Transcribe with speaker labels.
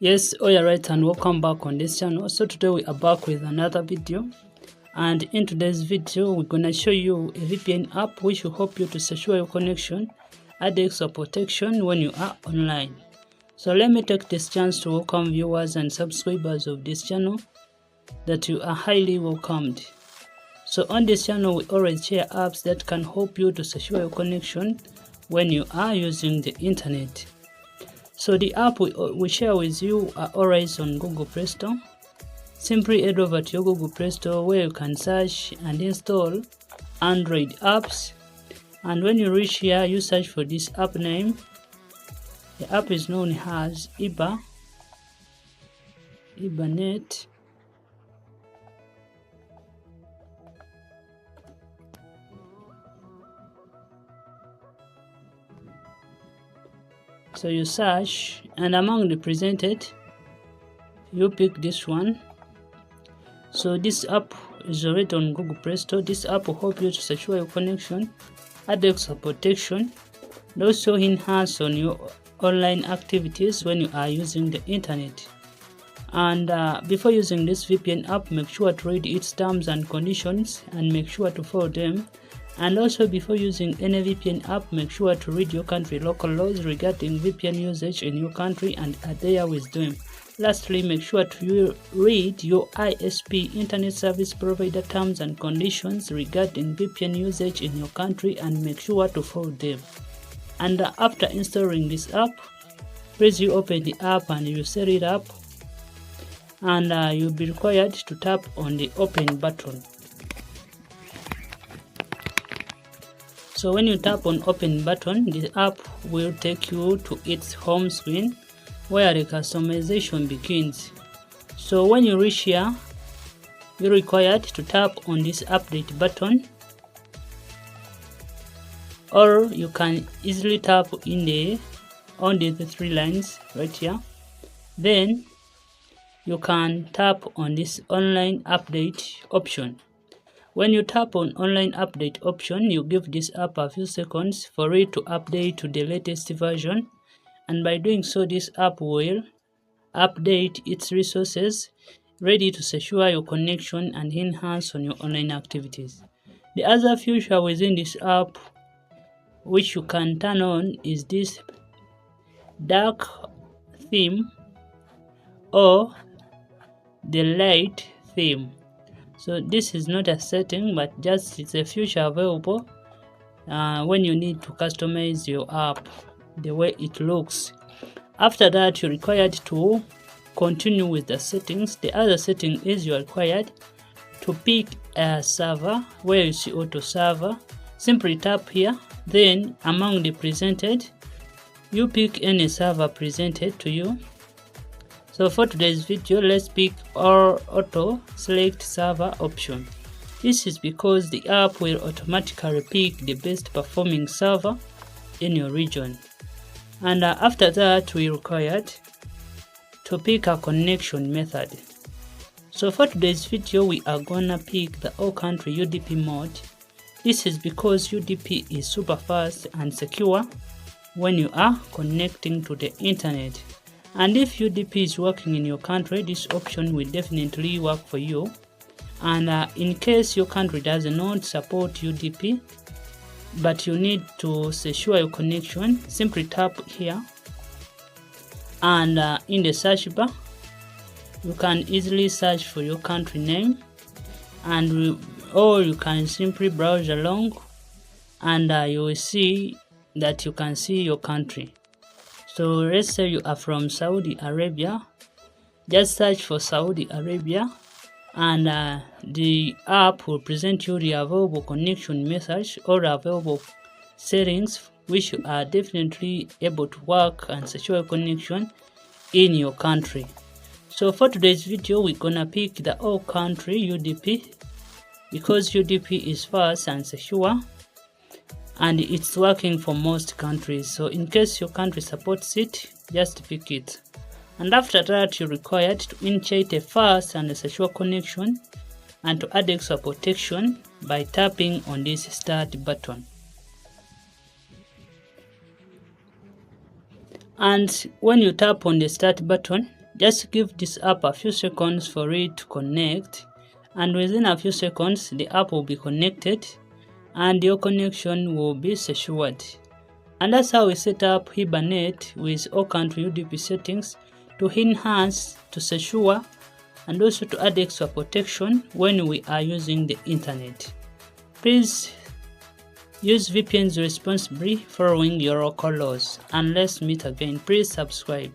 Speaker 1: Yes, alright, and welcome back on this channel. So today we are back with another video, and in today's video we're gonna show you a VPN app which will help you to secure your connection, add extra protection when you are online. So let me take this chance to welcome viewers and subscribers of this channel, that you are highly welcomed. So on this channel we always share apps that can help you to secure your connection when you are using the internet. So the app we share with you are always on Google Play Store. Simply head over to your Google Play Store where you can search and install Android apps. And when you reach here, you search for this app name. The app is known as Hiba Net. So you search, and among the presented, you pick this one. So this app is already on Google Play Store. This app will help you to secure your connection, add extra protection, and also enhance on your online activities when you are using the internet. And before using this VPN app, make sure to read its terms and conditions and make sure to follow them. And also, before using any VPN app, make sure to read your country local laws regarding VPN usage in your country and adhere with them. Lastly, make sure to read your ISP internet service provider terms and conditions regarding VPN usage in your country and make sure to follow them. And after installing this app, please you open the app and you set it up, and you'll be required to tap on the open button. So when you tap on open button, the app will take you to its home screen where the customization begins. So when you reach here, you're required to tap on this update button, or you can easily tap on the three lines right here. Then you can tap on this online update option. When you tap on online update option, you give this app a few seconds for it to update to the latest version, and by doing so this app will update its resources, ready to secure your connection and enhance on your online activities. The other feature within this app which you can turn on is this dark theme or the light theme. So this is not a setting, but just it's a feature available when you need to customize your app the way it looks. After that, you're required to continue with the settings. The other setting is you're required to pick a server where you see auto server. Simply tap here, then among the presented, you pick any server presented to you. So for today's video, let's pick our auto select server option. This is because the app will automatically pick the best performing server in your region. And after that, we're required to pick a connection method. So for today's video, we are gonna pick the all country UDP mode. This is because UDP is super fast and secure when you are connecting to the internet. And if UDP is working in your country, this option will definitely work for you. And in case your country does not support UDP, but you need to secure your connection, simply tap here, and in the search bar, you can easily search for your country name, or you can simply browse along, and you will see that you can see your country. So let's say you are from Saudi Arabia, just search for Saudi Arabia, and the app will present you the available connection methods or available settings which you are definitely able to work and secure connection in your country. So for today's video, we're gonna pick the all country UDP because UDP is fast and secure, and it's working for most countries. So in case your country supports it, just pick it. And after that, you're required to initiate a fast and a secure connection and to add extra protection by tapping on this start button. And when you tap on the start button, Just give this app a few seconds for it to connect, and within a few seconds the app will be connected and your connection will be secured. And that's how we set up Hiba Net with all country UDP settings to enhance, to secure, and also to add extra protection when we are using the internet. Please use VPNs responsibly following your local laws, and let's meet again. Please subscribe.